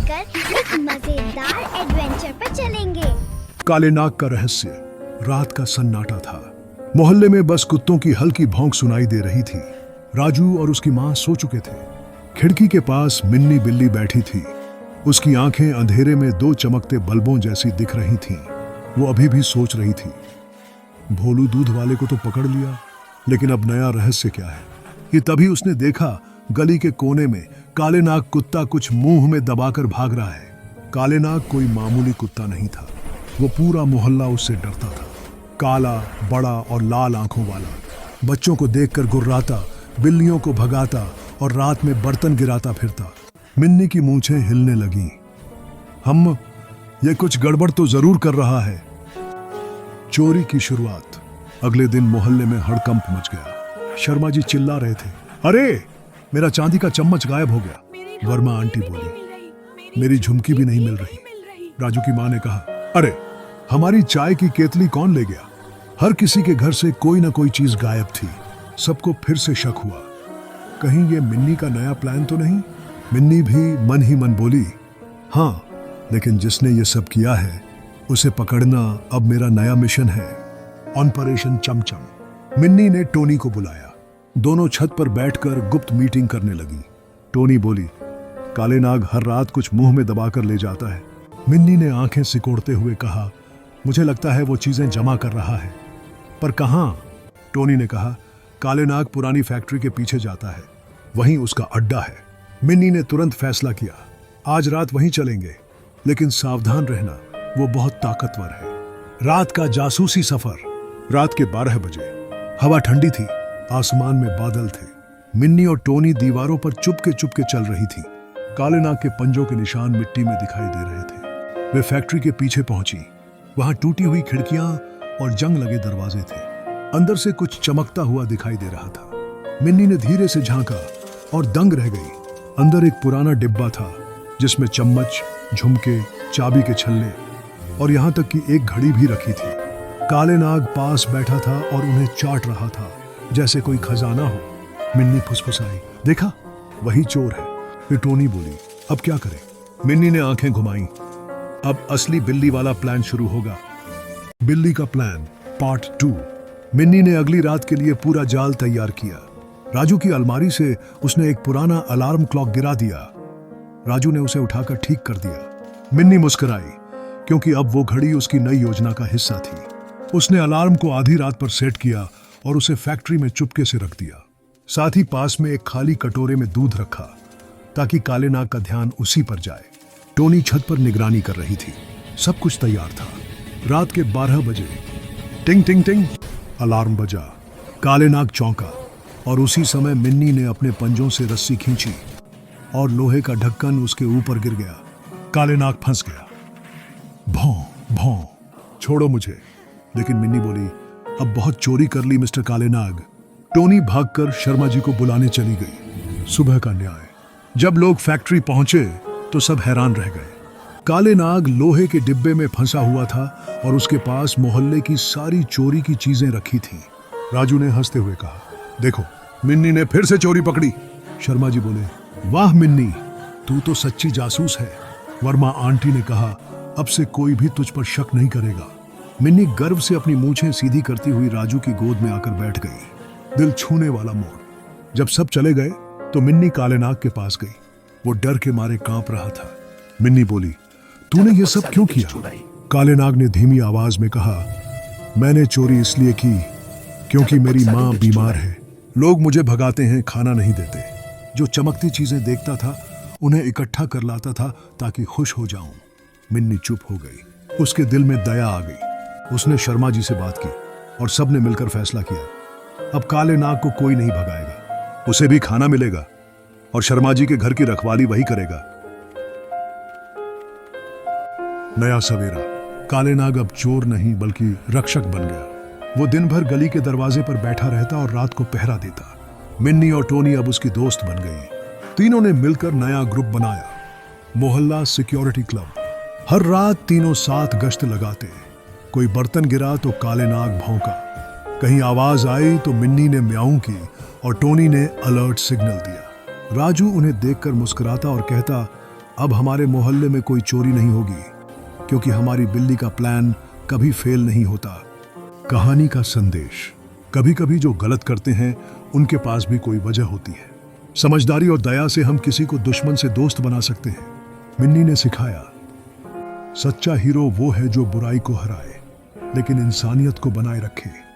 मिलकर एक मजेदार एडवेंचर पर चलेंगे। काले नाग का रहस्य। रात का सन्नाटा था। मोहल्ले में बस कुत्तों की हल्की भौंक सुनाई दे रही थी। राजू और उसकी माँ सो चुके थे। खिड़की के पास मिन्नी बिल्ली बैठी थी। उसकी आंखें अंधेरे में दो चमकते बल्बों जैसी दिख रही थीं। वो अभी भी सोच रही थी, भोलू दूध वाले को तो पकड़ लिया, लेकिन अब नया रहस्य क्या है। ये तभी उसने देखा, गली के कोने में काले नाग कुत्ता कुछ मुंह में दबाकर भाग रहा है। काले नाग कोई मामूली कुत्ता नहीं था। वो पूरा मोहल्ला उससे डरता था। काला, बड़ा और लाल आंखों वाला, बच्चों को देखकर गुर्राता, बिल्लियों को भगाता और रात में बर्तन गिराता फिरता। मिन्नी की मूंछें हिलने लगीं। ये कुछ गड़बड़ तो जरूर कर रहा है। चोरी की शुरुआत। अगले दिन मोहल्ले में हड़कंप मच गया। शर्मा जी चिल्ला रहे थे, अरे मेरा चांदी का चम्मच गायब हो गया। वर्मा आंटी बोली, मेरी झुमकी भी नहीं मिल रही। राजू की मां ने कहा, अरे हमारी चाय की केतली कौन ले गया। हर किसी के घर से कोई ना कोई चीज गायब थी। सबको फिर से शक हुआ, कहीं ये मिन्नी का नया प्लान तो नहीं। मिन्नी भी मन ही मन बोली, हाँ, लेकिन जिसने ये सब किया है उसे पकड़ना अब मेरा नया मिशन है। ऑपरेशन चमचम। मिन्नी ने टोनी को बुलाया। दोनों छत पर बैठकर गुप्त मीटिंग करने लगी। टोनी बोली, काले नाग हर रात कुछ मुंह में दबाकर ले जाता है। मिन्नी ने आंखें सिकोड़ते हुए कहा, मुझे लगता है वो चीजें जमा कर रहा है। पर कहां? टोनी ने कहा, काले नाग पुरानी फैक्ट्री के पीछे जाता है, वहीं उसका अड्डा है। मिन्नी ने तुरंत फैसला किया, आज रात वहीं चलेंगे, लेकिन सावधान रहना, वो बहुत ताकतवर है। रात का जासूसी सफर। रात के 12 बजे। हवा ठंडी थी, आसमान में बादल थे। मिन्नी और टोनी दीवारों पर चुपके चुपके चल रही थी। काले नाग के पंजों के निशान मिट्टी में दिखाई दे रहे थे। वे फैक्ट्री के पीछे पहुंची। वहां टूटी हुई खिड़कियां और जंग लगे दरवाजे थे। अंदर से कुछ चमकता हुआ दिखाई दे रहा था। मिन्नी ने धीरे से झांका और दंग रह गई। अंदर एक पुराना डिब्बा था, जिसमें चम्मच, झुमके, चाबी के छल्ले और यहां तक कि एक घड़ी भी रखी थी। काले नाग पास बैठा था और उन्हें चाट रहा था, जैसे कोई खजाना हो। मिन्नी फुसफुसाई, देखा, वही चोर है। फिर टोनी बोली, अब क्या करें? मिन्नी ने आंखें घुमाई। अब असली बिल्ली वाला प्लान शुरू होगा। बिल्ली का प्लान पार्ट 2। मिन्नी ने अगली रात के लिए पूरा जाल तैयार किया। राजू की अलमारी से उसने एक पुराना अलार्म क्लॉक गिरा दिया। राजू ने उसे उठाकर ठीक कर दिया। मिन्नी मुस्कुराई, क्योंकि अब वो घड़ी उसकी नई योजना का हिस्सा थी। उसने अलार्म को आधी रात पर सेट किया और उसे फैक्ट्री में चुपके से रख दिया। साथ ही पास में एक खाली कटोरे में दूध रखा, ताकि काले नाग का ध्यान उसी पर जाए। टोनी छत पर निगरानी कर रही थी। सब कुछ तैयार था। रात के 12 बजे टिंग टिंग टिंग अलार्म बजा। काले नाग चौंका और उसी समय मिन्नी ने अपने पंजों से रस्सी खींची और लोहे का ढक्कन उसके ऊपर गिर गया। काले नाग फंस गया। भौं भौं, छोड़ो मुझे। लेकिन मिन्नी बोली, अब बहुत चोरी कर ली मिस्टर काले नाग। टोनी भागकर शर्मा जी को बुलाने चली गई। सुबह का न्याय। जब लोग फैक्ट्री पहुंचे तो सब हैरान रह गए। काले नाग लोहे के डिब्बे में फंसा हुआ था और उसके पास मोहल्ले की सारी चोरी की चीजें रखी थी। राजू ने हंसते हुए कहा, देखो, मिन्नी ने फिर से चोरी पकड़ी। शर्मा जी बोले, वाह मिन्नी, तू तो सच्ची जासूस है। वर्मा आंटी ने कहा, अब से कोई भी तुझ पर शक नहीं करेगा। मिन्नी गर्व से अपनी मूंछें सीधी करती हुई राजू की गोद में आकर बैठ गई। दिल छूने वाला मोड़। जब सब चले गए तो मिन्नी काले नाग के पास गई। वो डर के मारे कांप रहा था। मिन्नी बोली, तूने ये सब क्यों किया? काले नाग ने धीमी आवाज में कहा, मैंने चोरी इसलिए की क्योंकि मेरी माँ बीमार है। लोग मुझे भगाते हैं, खाना नहीं देते। जो चमकती चीजें देखता था उन्हें इकट्ठा कर लाता था ताकि खुश हो जाऊं। मिन्नी चुप हो गई। उसके दिल में दया आ गई। उसने शर्मा जी से बात की और सबने मिलकर फैसला किया, अब काले नाग को कोई नहीं भगाएगा। उसे भी खाना मिलेगा और शर्मा जी के घर की रखवाली वही करेगा। नया सवेरा। काले नाग अब चोर नहीं बल्कि रक्षक बन गया। वो दिन भर गली के दरवाजे पर बैठा रहता और रात को पहरा देता। मिन्नी और टोनी अब उसकी दोस्त बन गई। तीनों ने मिलकर नया ग्रुप बनाया, मोहल्ला सिक्योरिटी क्लब। हर रात तीनों साथ गश्त लगाते। कोई बर्तन गिरा तो काले नाग भौंका, कहीं आवाज आई तो मिन्नी ने म्याऊं की और टोनी ने अलर्ट सिग्नल दिया। राजू उन्हें देखकर मुस्कुराता और कहता, अब हमारे मोहल्ले में कोई चोरी नहीं होगी, क्योंकि हमारी बिल्ली का प्लान कभी फेल नहीं होता। कहानी का संदेश, कभी कभी जो गलत करते हैं उनके पास भी कोई वजह होती है। समझदारी और दया से हम किसी को दुश्मन से दोस्त बना सकते हैं। मिन्नी ने सिखाया, सच्चा हीरो वो है जो बुराई को हराए लेकिन इंसानियत को बनाए रखे।